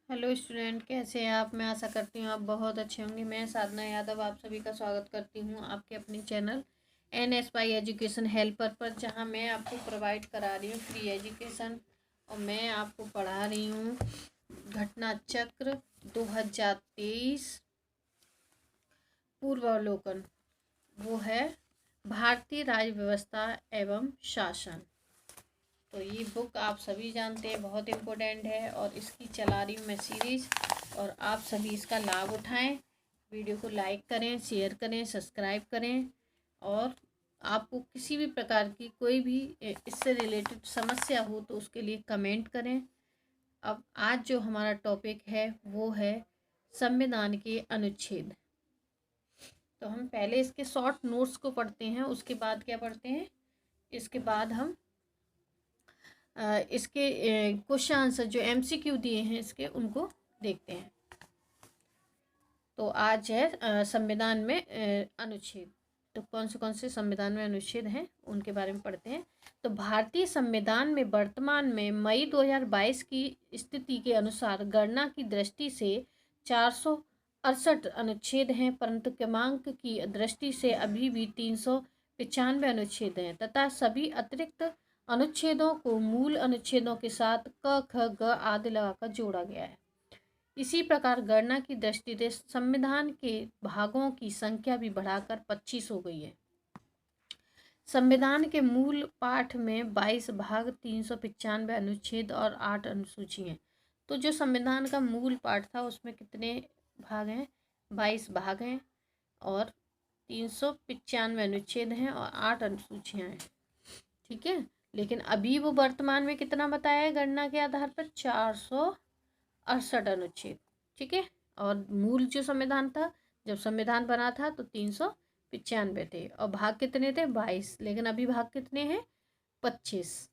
Hello student, कैसे हैं आप। मैं आशा करती हूँ आप बहुत अच्छे होंगे। मैं साधना यादव आप सभी का स्वागत करती हूँ आपके अपने चैनल NSY एजुकेशन हेल्पर पर, जहाँ मैं आपको प्रोवाइड करा रही हूँ फ्री एजुकेशन। और मैं आपको पढ़ा रही हूँ घटना चक्र 2023 पूर्वावलोकन। वो है भारतीय राज्य व्यवस्था एवं शासन। तो ये बुक आप सभी जानते हैं बहुत इम्पोर्टेंट है, और इसकी चला रही हूँ मैं सीरीज़, और आप सभी इसका लाभ उठाएं। वीडियो को लाइक करें, शेयर करें, सब्सक्राइब करें। और आपको किसी भी प्रकार की कोई भी इससे रिलेटेड समस्या हो तो उसके लिए कमेंट करें। अब आज जो हमारा टॉपिक है वो है संविधान के अनुच्छेद। तो हम पहले इसके शॉर्ट नोट्स को पढ़ते हैं, उसके बाद क्या पढ़ते हैं, इसके बाद हम इसके क्वेश्चन आंसर जो MCQ दिए हैं इसके उनको देखते हैं। तो आज है संविधान में अनुच्छेद। तो कौन से संविधान में अनुच्छेद हैं उनके बारे में पढ़ते हैं। तो भारतीय संविधान में वर्तमान में मई 2022 की स्थिति के अनुसार गणना की दृष्टि से 468 अनुच्छेद हैं, परंतु क्रमांक की दृष्टि से अभी भी 395 अनुच्छेद हैं, तथा सभी अतिरिक्त अनुच्छेदों को मूल अनुच्छेदों के साथ क ख ग आदि लगाकर जोड़ा गया है। इसी प्रकार गणना की दृष्टि से संविधान के भागों की संख्या भी बढ़ाकर 25 हो गई है। संविधान के मूल पाठ में 22 भाग, 395 अनुच्छेद और 8 अनुसूची हैं। तो जो संविधान का मूल पाठ था उसमें कितने भाग हैं? 22 भाग हैं और 395 अनुच्छेद हैं और 8 अनुसूचियां हैं। ठीक है, लेकिन अभी वो वर्तमान में कितना बताया है गणना के आधार पर? 468 अनुच्छेद। ठीक है, और मूल जो संविधान था, जब संविधान बना था तो 395 थे, और भाग कितने थे? 22, लेकिन अभी भाग कितने हैं? 25।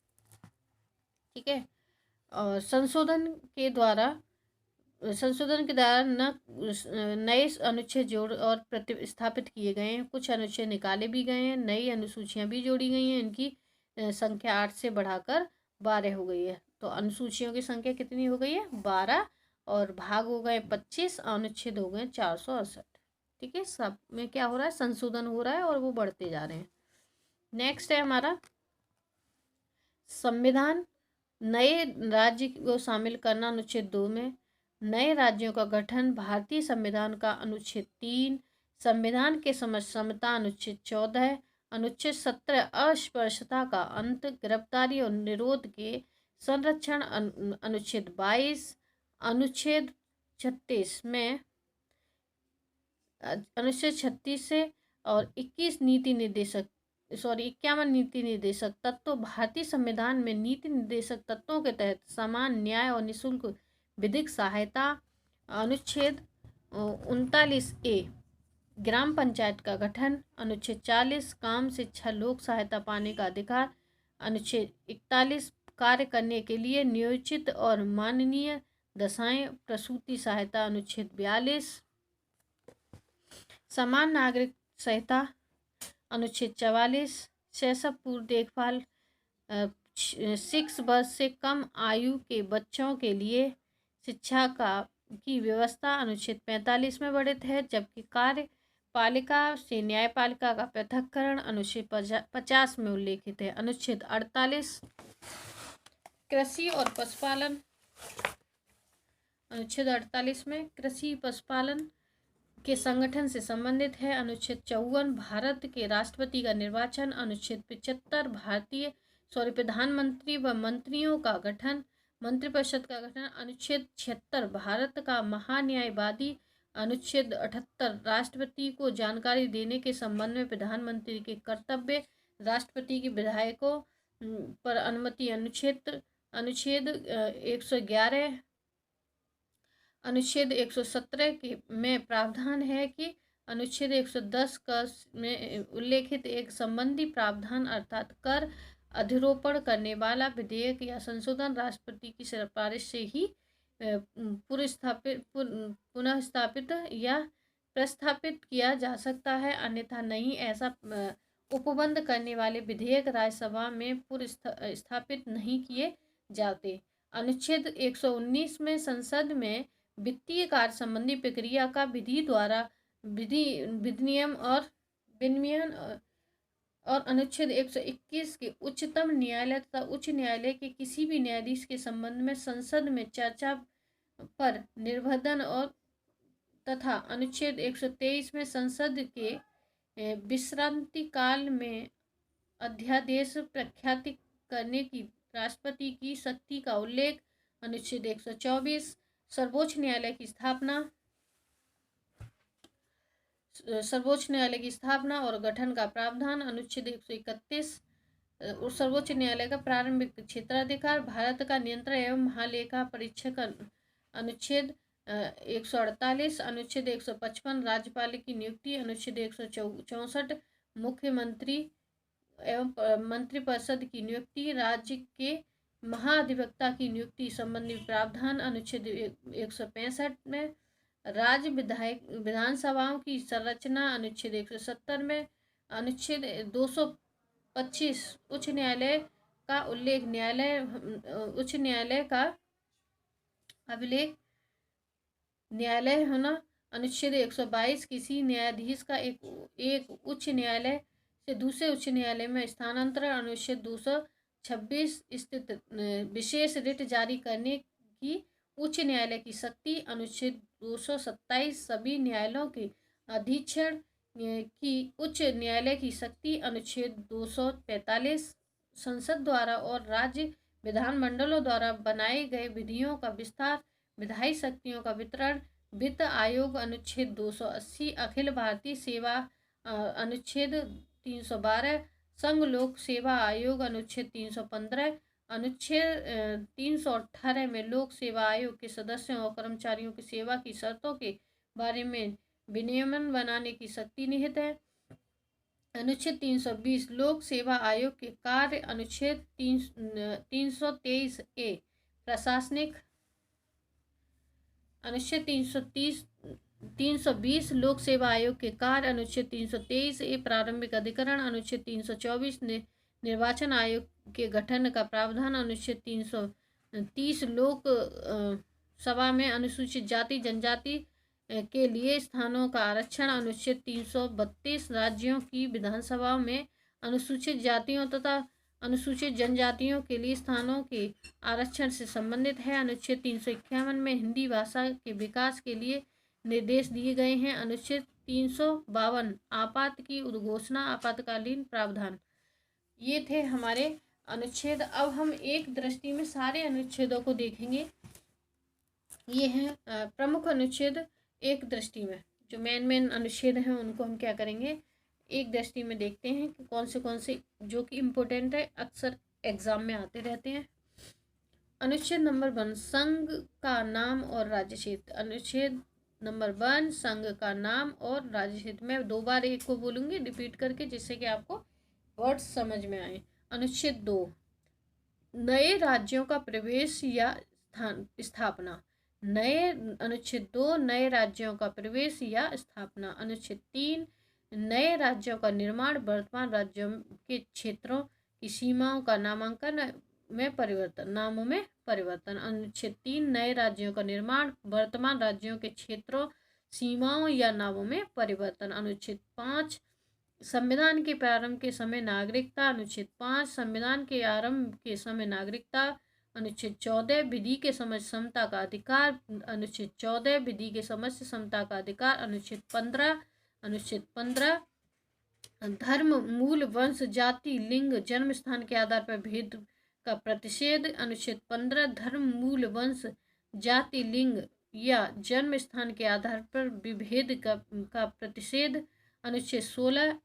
ठीक है, और संशोधन के द्वारा नए अनुच्छेद जोड़ और प्रतिस्थापित किए गए हैं। कुछ अनुच्छेद निकाले भी गए हैं, नई अनुसूचियां भी जोड़ी गई हैं। इनकी संख्या 8 से बढ़ाकर 12 हो गई है। तो अनुसूचियों की संख्या कितनी हो गई है? 12, और भाग हो गए 25, अनुच्छेद हो गए 468। ठीक है, सब में क्या हो रहा है? संशोधन हो रहा है और वो बढ़ते जा रहे हैं। नेक्स्ट है हमारा संविधान नए राज्य को शामिल करना, अनुच्छेद 2 में। नए राज्यों का गठन, भारतीय संविधान का अनुच्छेद 3। संविधान के समता, अनुच्छेद 14। अनुच्छेद 17 अस्पृश्यता का अंत, गिरफ्तारी और निरोध के संरक्षण, अनुच्छेद 22। अनुच्छेद 36 में अनुच्छेद 36 से और 21 नीति निर्देशक 51 नीति निर्देशक तत्व, भारतीय संविधान में नीति निर्देशक तत्वों के तहत समान न्याय और निःशुल्क विधिक सहायता। अनुच्छेद 39A ग्राम पंचायत का गठन। अनुच्छेद 40 काम से 6 लोक सहायता पाने का अधिकार। अनुच्छेद 41 कार्य करने के लिए नियोजित और माननीय दशाएं प्रसूति सहायता। अनुच्छेद 42 समान नागरिक संहिता। अनुच्छेद 44 शैशव पूर्व देखभाल 6 वर्ष से कम आयु के बच्चों के लिए शिक्षा की व्यवस्था। अनुच्छेद 45 में वर्णित है, जबकि कार्यपालिका से न्यायपालिका का पृथक्करण अनुच्छेद 50 में उल्लेखित है। अनुच्छेद 48 कृषि और पशुपालन। अनुच्छेद 48 में कृषि पशुपालन के संगठन से संबंधित है। अनुच्छेद 54 भारत के राष्ट्रपति का निर्वाचन। अनुच्छेद 75 प्रधानमंत्री व मंत्रियों का गठन, मंत्रिपरिषद का गठन। अनुच्छेद 76 भारत का महान्यायवादी। अनुच्छेद 78 राष्ट्रपति को जानकारी देने के संबंध में प्रधानमंत्री के कर्तव्य, राष्ट्रपति के विधायकों पर अनुमति। अनुच्छेद 111 अनुच्छेद 117 के में प्रावधान है कि अनुच्छेद 110 का में उल्लेखित एक संबंधी प्रावधान अर्थात कर अधिरोपण करने वाला विधेयक या संशोधन राष्ट्रपति की सिफारिश से ही पुनः स्थापित या प्रस्थापित किया जा सकता है, अन्यथा नहीं। ऐसा उपबंध करने वाले विधेयक राज्यसभा में पुनः स्थापित नहीं किए जाते। अनुच्छेद 119 में संसद में वित्तीय कार्य संबंधी प्रक्रिया का विधिनियम और विनियमन और अनुच्छेद 121 के उच्चतम न्यायालय तथा उच्च न्यायालय के किसी भी न्यायाधीश के संबंध में संसद में चर्चा पर निर्बंधन और तथा अनुच्छेद 123 में संसद के विश्रांति काल में अध्यादेश प्रख्यात करने की राष्ट्रपति की शक्ति का उल्लेख। अनुच्छेद 124 सर्वोच्च न्यायालय की स्थापना और गठन का प्रावधान। अनुच्छेद 131 सर्वोच्च न्यायालय का प्रारंभिक क्षेत्राधिकार, भारत का नियंत्रण एवं महालेखा परीक्षक। अनुच्छेद 148 अनुच्छेद 155 राज्यपाल की नियुक्ति। अनुच्छेद 164 मुख्यमंत्री एवं मंत्रिपरिषद की नियुक्ति, राज्य के महाधिवक्ता की नियुक्ति संबंधी प्रावधान। अनुच्छेद 165 में राज्य विधानसभाओं की संरचना। अनुच्छेद 170 में अनुच्छेद 225 उच्च न्यायालय का उल्लेख, उच्च न्यायालय का अभिलेख न्यायालय होना। अनुच्छेद 122 किसी न्यायाधीश का एक उच्च न्यायालय से दूसरे उच्च न्यायालय में स्थानांतरण। अनुच्छेद 226 स्थित विशेष रिट जारी करने की उच्च न्यायालय की शक्ति। अनुच्छेद 227 सभी न्यायालयों के अधीक्षण की उच्च न्यायालय की शक्ति। अनुच्छेद 245 संसद द्वारा और राज्य विधानमंडलों द्वारा बनाए गए विधियों का विस्तार, विधायी शक्तियों का वितरण। वित्त आयोग। अनुच्छेद 280 अखिल भारतीय सेवा। अनुच्छेद 312 संघ लोक सेवा आयोग। अनुच्छेद 315 अनुच्छेद 318 में लोक सेवा आयोग के सदस्यों और कर्मचारियों की सेवा की शर्तों के बारे में विनियमन बनाने की शक्ति निहित है। अनुच्छेद 320 लोक सेवा आयोग के कार्य। अनुच्छेद 323 ए प्रशासनिक। अनुच्छेद 320 लोक सेवा आयोग के कार्य। अनुच्छेद 323 ए प्रारंभिक अधिकरण। अनुच्छेद 324 निर्वाचन आयोग के गठन का प्रावधान। अनुच्छेद 330 लोक सभा में अनुसूचित जाति जनजाति के लिए स्थानों का आरक्षण। अनुच्छेद 332 राज्यों की विधानसभाओं में अनुसूचित जातियों तथा अनुसूचित जनजातियों के लिए स्थानों के आरक्षण से संबंधित है। अनुच्छेद 351 में हिंदी भाषा के विकास के लिए निर्देश दिए गए हैं। अनुच्छेद 352 आपात की उद्घोषणा, आपातकालीन प्रावधान। ये थे हमारे अनुच्छेद। अब हम एक दृष्टि में सारे अनुच्छेदों को देखेंगे। ये हैं प्रमुख अनुच्छेद। एक दृष्टि में जो मेन अनुच्छेद हैं उनको हम क्या करेंगे, एक दृष्टि में देखते हैं कि कौन से जो कि इम्पोर्टेंट है, अक्सर एग्जाम में आते रहते हैं। अनुच्छेद नंबर 1 संघ का नाम और राज्य क्षेत्र। अनुच्छेद नंबर 1 संघ का नाम और राज्य क्षेत्र। मैं 2 बार एक को बोलूंगी रिपीट करके, जिससे कि आपको वर्ड्स समझ में आए। अनुच्छेद 2 नए राज्यों का प्रवेश या स्थापना। अनुच्छेद 2 नए राज्यों का प्रवेश या स्थापना। अनुच्छेद 3 नए राज्यों का निर्माण, वर्तमान राज्यों के क्षेत्रों की सीमाओं का नामों में परिवर्तन। अनुच्छेद 3 नए राज्यों का निर्माण, वर्तमान राज्यों के क्षेत्रों, सीमाओं या नामों में परिवर्तन। अनुच्छेद 5 संविधान के प्रारंभ के समय नागरिकता। अनुच्छेद 5 संविधान के आरंभ के समय नागरिकता। अनुच्छेद 14 विधि के समझ समता का अधिकार। अनुच्छेद 14 विधि के समझ समता का अधिकार। अनुच्छेद 15 धर्म, मूल, वंश, जाति, लिंग, जन्म स्थान के आधार पर भेद का प्रतिषेध। अनुच्छेद 15 धर्म, मूल, वंश, जाति, लिंग या जन्म स्थान के आधार पर विभेद का प्रतिषेध। अनुच्छेद 16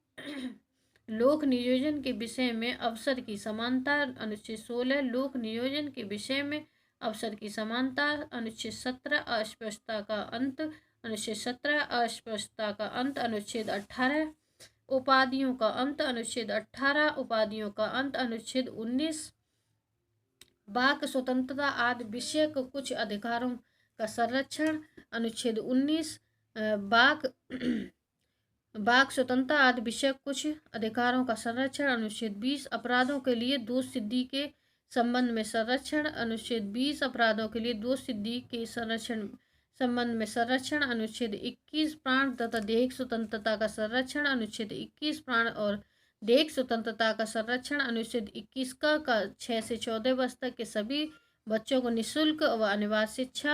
लोक नियोजन के विषय में अवसर की समानता। अनुच्छेद 16 लोक नियोजन के विषय में अवसर की समानता। अनुच्छेद 17 अस्पृश्यता का अंत। अनुच्छेद 17 अस्पृश्यता का अंत। अनुच्छेद 18 उपाधियों का अंत। अनुच्छेद 18 उपाधियों का अंत। अनुच्छेद 19 वाक स्वतंत्रता आदि विषय को कुछ अधिकारों का संरक्षण। अनुच्छेद 19 वाक स्वतंत्रता आदि विषय कुछ अधिकारों का संरक्षण। अनुच्छेद 20 अपराधों के लिए दोष सिद्धि के संबंध में संरक्षण। अनुच्छेद 20 अपराधों के लिए दोष सिद्धि के संरक्षण संबंध में संरक्षण। अनुच्छेद 21 प्राण तथा दैहिक स्वतंत्रता का संरक्षण। अनुच्छेद 21 प्राण और दैहिक स्वतंत्रता का संरक्षण। अनुच्छेद 21 का 6 से 14 वर्ष तक के सभी बच्चों को निःशुल्क व अनिवार्य शिक्षा।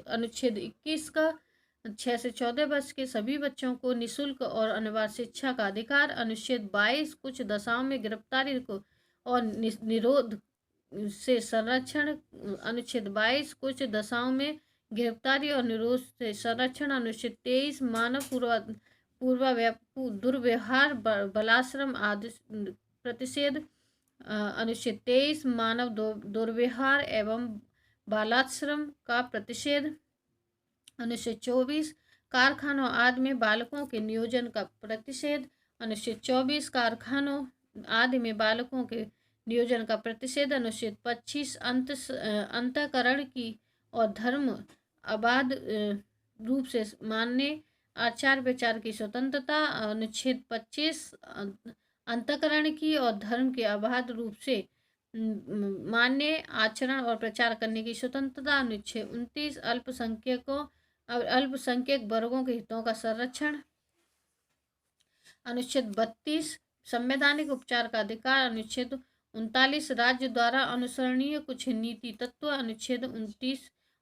अनुच्छेद 21 का 6 से 14 वर्ष के सभी बच्चों को निःशुल्क और अनिवार्य शिक्षा का अधिकार। अनुच्छेद 22 कुछ दशाओं में गिरफ्तारी को और निरोध से संरक्षण। अनुच्छेद 22 कुछ दशाओं में गिरफ्तारी और निरोध से संरक्षण। अनुच्छेद 23 मानव दुर्व्यवहार बलाश्रम आदि प्रतिषेध। अनुच्छेद 23 मानव दुर्व्यवहार एवं बालाश्रम का प्रतिषेध। अनुच्छेद 24 कारखानों आदि में बालकों के नियोजन का प्रतिषेध। अनुच्छेद 24 कारखानों आदि में बालकों के नियोजन का प्रतिषेध। अनुच्छेद 25 अंतःकरण की और धर्म अबाध रूप से मानने आचार विचार की स्वतंत्रता। अनुच्छेद 25 अंतःकरण की और धर्म के अबाध रूप से मान्य आचरण और प्रचार करने की स्वतंत्रता। अनुच्छेद 29 अल्पसंख्यक वर्गों के हितों का संरक्षण। अनुच्छेद 32 संवैधानिक उपचार का अधिकार। अनुच्छेद 39 राज्य द्वारा अनुसरणीय कुछ नीति तत्व। अनुच्छेद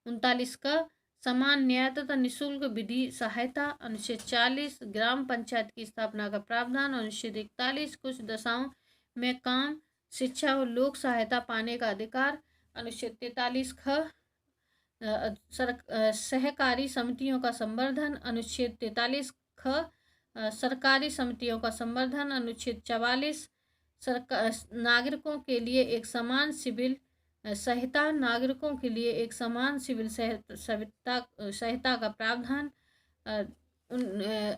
39 का समान न्याय तथा निःशुल्क विधि सहायता। अनुच्छेद 40 ग्राम पंचायत की स्थापना का प्रावधान। अनुच्छेद 41 कुछ दशाओं में काम शिक्षा और लोक सहायता पाने का अधिकार। अनुच्छेद 43 सहकारी समितियों का संवर्धन। अनुच्छेद 43 सरकारी समितियों का संवर्धन। अनुच्छेद 44 नागरिकों के लिए एक समान सिविल सहायता। नागरिकों के लिए एक समान सिविल सहायता का प्रावधान।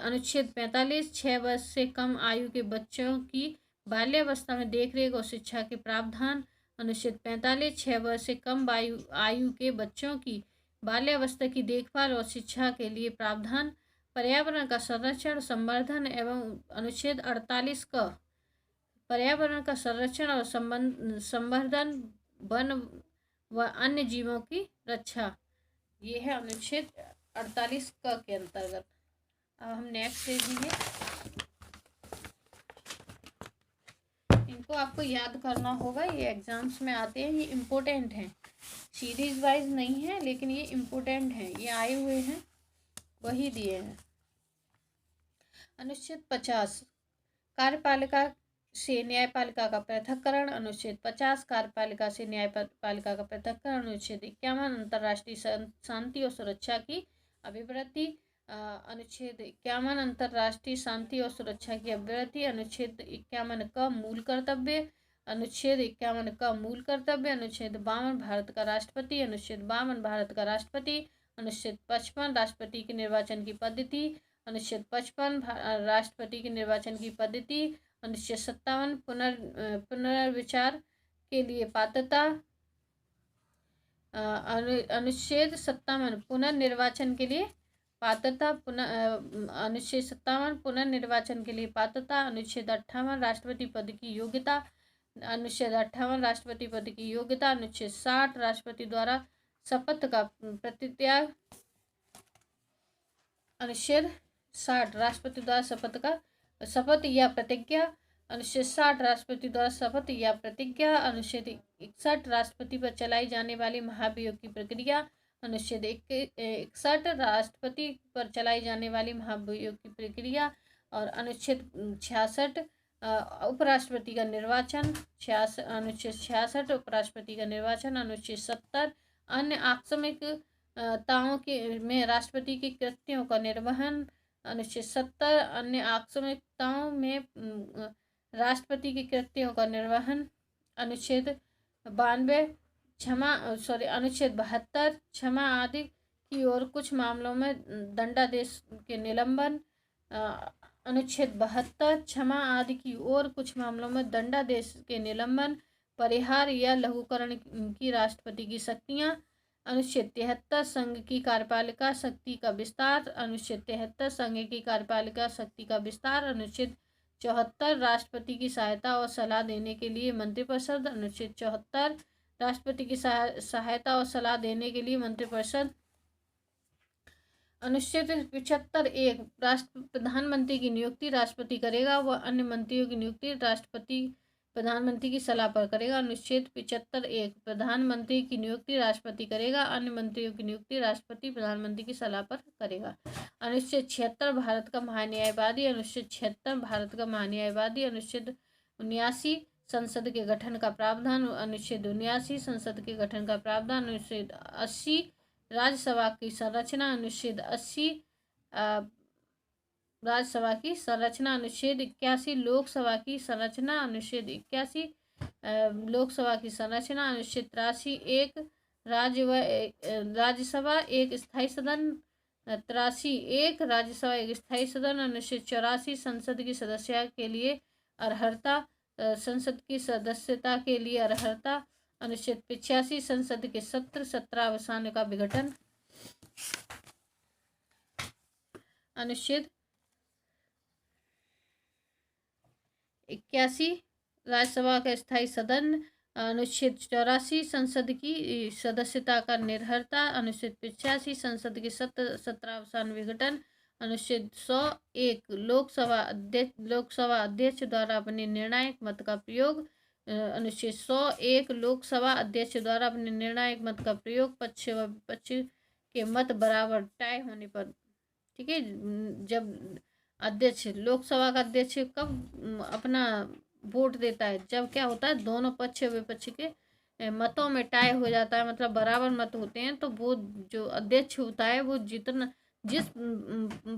अनुच्छेद 45 6 वर्ष से कम आयु के बच्चों की बाल्यावस्था में देखरेख और शिक्षा के प्रावधान। अनुच्छेद 45 6 वर्ष से कम आयु के बच्चों की बाल्यावस्था की देखभाल और शिक्षा के लिए प्रावधान। पर्यावरण का संरक्षण संवर्धन एवं अनुच्छेद 48 का पर्यावरण का संरक्षण और संवर्धन वन व अन्य जीवों की रक्षा। ये है अनुच्छेद 48 का के अंतर्गत। अब हम नेक्स्ट देखेंगे। इनको आपको याद करना होगा, ये एग्जाम्स में आते हैं, ये इम्पोर्टेंट हैं, सीरीज वाइज नहीं है लेकिन ये इम्पोर्टेंट हैं, ये आए हुए हैं वही दिए हैं। अनुच्छेद 50 कार्यपालिका से न्यायपालिका का पृथक्करण। अनुच्छेद 50 कार्यपालिका से न्यायपालिका का पृथक्करण। अनुच्छेद 51 अंतर्राष्ट्रीय शांति और सुरक्षा की अभिवृद्धि। अनुच्छेद 51 अंतर्राष्ट्रीय शांति और सुरक्षा की अभिवृद्धि। अनुच्छेद 51 का मूल कर्तव्य। अनुच्छेद 51 का मूल कर्तव्य। अनुच्छेद 52 भारत का राष्ट्रपति। अनुच्छेद 52 भारत का राष्ट्रपति। अनुच्छेद 55 राष्ट्रपति के निर्वाचन की पद्धति। अनुच्छेद 55 राष्ट्रपति के निर्वाचन की पद्धति। अनुच्छेद 57 पुनर्विचार के लिए पात्रता। अनुच्छेद 57 पुनर्निर्वाचन के लिए पात्रता। अनुच्छेद 57 पुनर्निर्वाचन के लिए पात्रता। अनुच्छेद 58 राष्ट्रपति पद की योग्यता। अनुच्छेद 58 राष्ट्रपति पद की योग्यता। अनुच्छेद 60 राष्ट्रपति द्वारा शपथ का प्रतित्याग। अनुच्छेद 60 राष्ट्रपति द्वारा शपथ या प्रतिज्ञा। अनुच्छेद 60 राष्ट्रपति द्वारा शपथ या प्रतिज्ञा। अनुच्छेद 61 राष्ट्रपति पर चलाई जाने वाली महाभियोग की प्रक्रिया। अनुच्छेद 61 राष्ट्रपति पर चलाई जाने वाली महाभियोग की प्रक्रिया। और अनुच्छेद 66 उपराष्ट्रपति का निर्वाचन। अनुच्छेद 66 उपराष्ट्रपति का निर्वाचन। अनुच्छेद 70 अन्य आकस्मिकताओं के में राष्ट्रपति के कृत्यों का निर्वहन। अनुच्छेद 70 अन्य आकस्मिकताओं में राष्ट्रपति के कृत्यों का निर्वहन। अनुच्छेद 72 अनुच्छेद 72 क्षमा आदि की ओर कुछ मामलों में दंडादेश के निलंबन। अनुच्छेद 72 क्षमा आदि की ओर कुछ मामलों में दंडादेश के निलंबन, परिहार या लघुकरण की राष्ट्रपति की शक्तियाँ। अनुच्छेद 73 संघ की कार्यपालिका शक्ति का विस्तार। अनुच्छेद 73 संघ की कार्यपालिका शक्ति का विस्तार। अनुच्छेद 74 राष्ट्रपति की सहायता और सलाह देने के लिए मंत्रिपरिषद। अनुच्छेद 74 राष्ट्रपति की सहायता और सलाह देने के लिए मंत्रिपरिषद। अनुच्छेद 75(1) प्रधानमंत्री की नियुक्ति राष्ट्रपति करेगा, वह अन्य मंत्रियों की नियुक्ति राष्ट्रपति प्रधानमंत्री की सलाह पर करेगा। अनुच्छेद 75(1) प्रधानमंत्री की नियुक्ति राष्ट्रपति करेगा, अन्य मंत्रियों की नियुक्ति राष्ट्रपति प्रधानमंत्री की सलाह पर करेगा। अनुच्छेद 76 भारत का महान्यायवादी। अनुच्छेद 76 भारत का महान्यायवादी। अनुच्छेद 79 संसद के गठन का प्रावधान। अनुच्छेद 79 संसद के गठन का प्रावधान। अनुच्छेद 80 राज्यसभा की संरचना। अनुच्छेद 80 राज्यसभा की संरचना। अनुच्छेद 81 लोकसभा की संरचना। अनुच्छेद 81 लोकसभा की संरचना। अनुच्छेद 83 एक राज्यसभा एक स्थायी सदन। 83 एक राज्यसभा एक स्थायी सदन। अनुच्छेद 84 संसद की सदस्यता के लिए अर्हता। संसद की सदस्यता के लिए अर्हता। अनुच्छेद 85 संसद के सत्र 17 अवसान का विघटन। अनुच्छेद 81 राज्यसभा का स्थायी सदन। अनुच्छेद 84 संसद की सदस्यता का निर्हरता। अनुच्छेद 85 संसद के सत्र 17 अवसान विघटन। अनुच्छेद 101 लोकसभा अध्यक्ष द्वारा अपने निर्णायक मत का प्रयोग। अनुच्छेद 101 लोकसभा अध्यक्ष द्वारा अपने निर्णायक मत का प्रयोग पक्ष व विपक्ष के मत बराबर टाई होने पर। ठीक है, जब अध्यक्ष लोकसभा का अध्यक्ष कब अपना वोट देता है, जब क्या होता है दोनों पक्ष विपक्ष के मतों में टाई हो जाता है, मतलब बराबर मत होते हैं, तो वो जो अध्यक्ष होता है वो जिस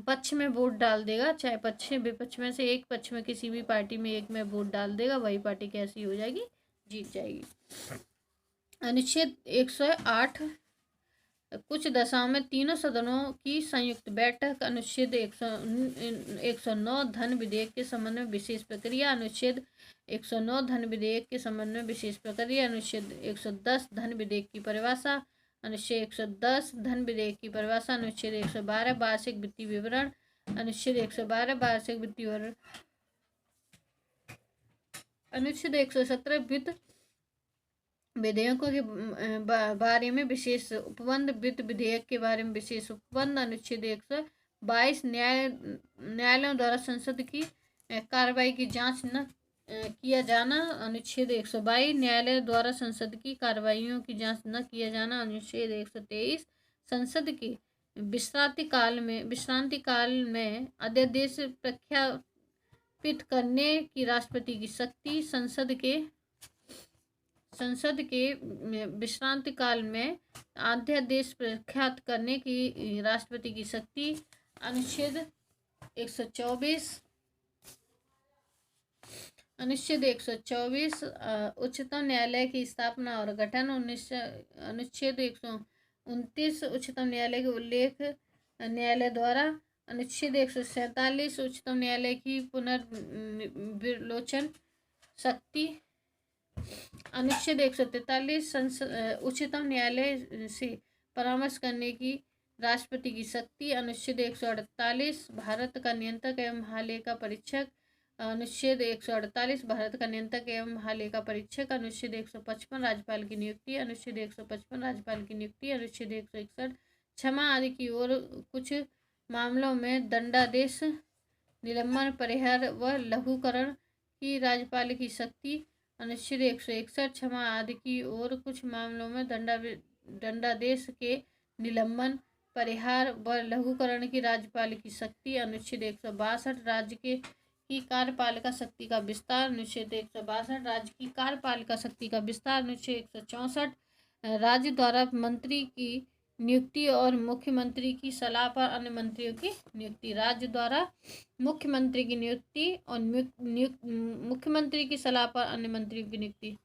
पक्ष में वोट डाल देगा, चाहे पक्ष विपक्ष में से एक पक्ष में किसी भी पार्टी में एक में वोट डाल देगा, वही पार्टी कैसी हो जाएगी, जीत जाएगी। अनुच्छेद 108 कुछ दशाओं में तीनों सदनों की संयुक्त बैठक। अनुच्छेद 109 धन विधेयक के संबंध में विशेष प्रक्रिया। अनुच्छेद 109 धन विधेयक के संबंध में विशेष प्रक्रिया। अनुच्छेद 110 धन विधेयक की परिभाषा। अनुच्छेद 110 धन विधेयक की परिभाषा। अनुच्छेद 112 वार्षिक वित्तीय विवरण। अनुच्छेद 112 वार्षिक वित्तीय विवरण। अनुच्छेद 117 वित्त विधेयकों के बारे में विशेष उपबंध। वित्त विधेयक के बारे में विशेष उपबंध। अनुच्छेद 122 न्यायालयों द्वारा संसद की कार्रवाई की जांच न किया जाना। अनुच्छेद 122 न्यायालय द्वारा संसद की कार्रवाइयों की जांच न किया जाना। अनुच्छेद 123 संसद के विश्रांति काल में अध्यादेश प्रख्यापित करने की राष्ट्रपति की शक्ति। संसद के विश्रांति काल में अध्यादेश प्रख्यात करने की राष्ट्रपति की शक्ति। अनुच्छेद 124 उच्चतम न्यायालय की स्थापना और गठन। अनुच्छेद 129 उच्चतम न्यायालय के उल्लेख न्यायालय द्वारा। अनुच्छेद 147 उच्चतम न्यायालय की पुनर्विलोचन शक्ति। अनुच्छेद 143 उच्चतम न्यायालय से परामर्श करने की राष्ट्रपति की शक्ति। अनुच्छेद 148 भारत का नियंत्रक एवं महालेखा परीक्षक। अनुच्छेद 148 भारत का नियंत्रक एवं महालेखा परीक्षक। अनुच्छेद 155 राज्यपाल की नियुक्ति। अनुच्छेद 155 राज्यपाल की नियुक्ति। अनुच्छेद 161 क्षमा आदि की ओर कुछ मामलों में दंडादेश, निलंबन, परिहार व लघुकरण की राज्यपाल की शक्ति। अनुच्छेद 161 क्षमा आदि की ओर कुछ मामलों में दंडादेश के निलंबन, परिहार व लघुकरण की राज्यपाल की शक्ति। अनुच्छेद 162 राज्य की कार्यपालिका शक्ति का विस्तार। अनुच्छेद 162 राज्य की कार्यपालिका शक्ति का विस्तार। अनुच्छेद 164 राज्य द्वारा मंत्री की नियुक्ति और मुख्यमंत्री की सलाह पर अन्य मंत्रियों की नियुक्ति। राज्य द्वारा मुख्यमंत्री की नियुक्ति और मुख्यमंत्री की सलाह पर अन्य मंत्रियों की नियुक्ति।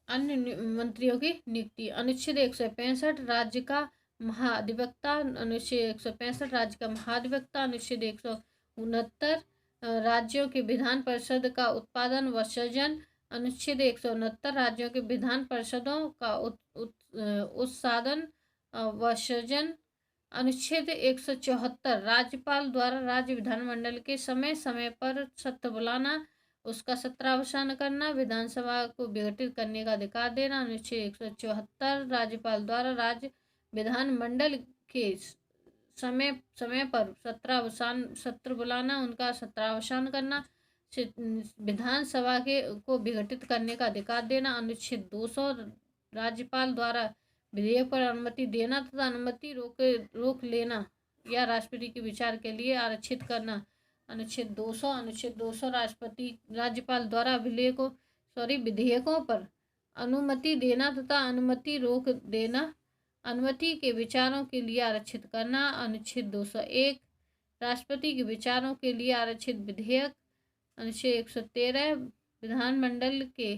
अन्य मंत्रियों की नियुक्ति। अनुच्छेद 165 राज्य का महाधिवक्ता। अनुच्छेद 165 राज्य का महाधिवक्ता। अनुच्छेद 169 राज्यों के विधान परिषद का उत्पादन व सृजन। अनुच्छेद 169 राज्यों के विधान परिषदों का उत्साधन व सृजन। अनुच्छेद 174 राज्यपाल द्वारा राज्य विधानमंडल के समय समय पर सत्र बुलाना उसका सत्रावसान करना, विधानसभा को विघटित करने का अधिकार देना। अनुच्छेद 174 राज्यपाल द्वारा राज्य विधानमंडल के समय समय पर सत्र बुलाना, उनका सत्रावसान करना, विधानसभा के को विघटित करने का अधिकार देना। अनुच्छेद 200 राज्यपाल द्वारा विधेयक पर अनुमति देना तथा अनुमति रोक लेना या राष्ट्रपति के विचार के लिए आरक्षित करना। अनुच्छेद 200 राज्यपाल द्वारा विधेयकों पर अनुमति देना तथा अनुमति रोक देना, अनुमति के विचारों के लिए आरक्षित करना। अनुच्छेद 201 राष्ट्रपति के विचारों के लिए आरक्षित विधेयक। अनुच्छेद 113 विधानमंडल के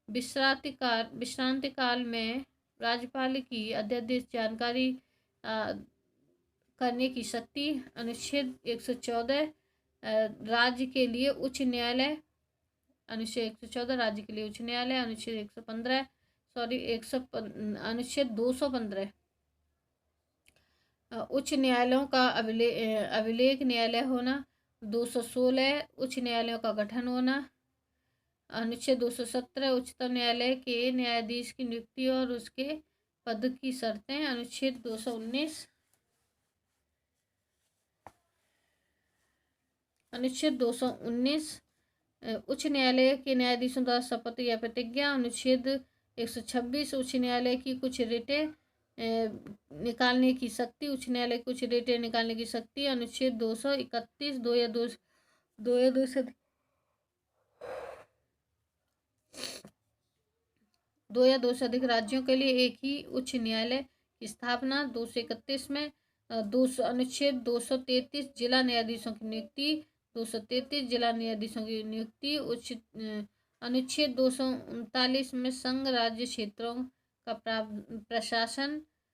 विश्रांति काल में राज्यपाल की अध्यादेश जानकारी करने की शक्ति। अनुच्छेद 114 राज्य के लिए उच्च न्यायालय। अनुच्छेद 114 राज्य के लिए उच्च न्यायालय। अनुच्छेद 215 उच्च न्यायालयों का अभिलेख न्यायालय होना। 216 उच्च न्यायालयों का गठन होना। अनुच्छेद 217 उच्चतम न्यायालय के न्यायाधीश की नियुक्ति और उसके पद की शर्तें। अनुच्छेद 219 उच्च न्यायालय के न्यायाधीशों द्वारा शपथ या प्रतिज्ञा। अनुच्छेद 126 उच्च न्यायालय की कुछ रिटें निकालने की शक्ति। उच्च न्यायालय की कुछ रिटें निकालने की शक्ति। अनुच्छेद 231 दो या दो से अधिक राज्यों के लिए एक ही उच्च न्यायालय की स्थापना। 231 में अनुच्छेद 233 जिला न्यायाधीशों की नियुक्ति। 233 जिला न्यायाधीशों की नियुक्ति। अनुच्छेद 239 में संघ राज्य क्षेत्रों का प्रशासन।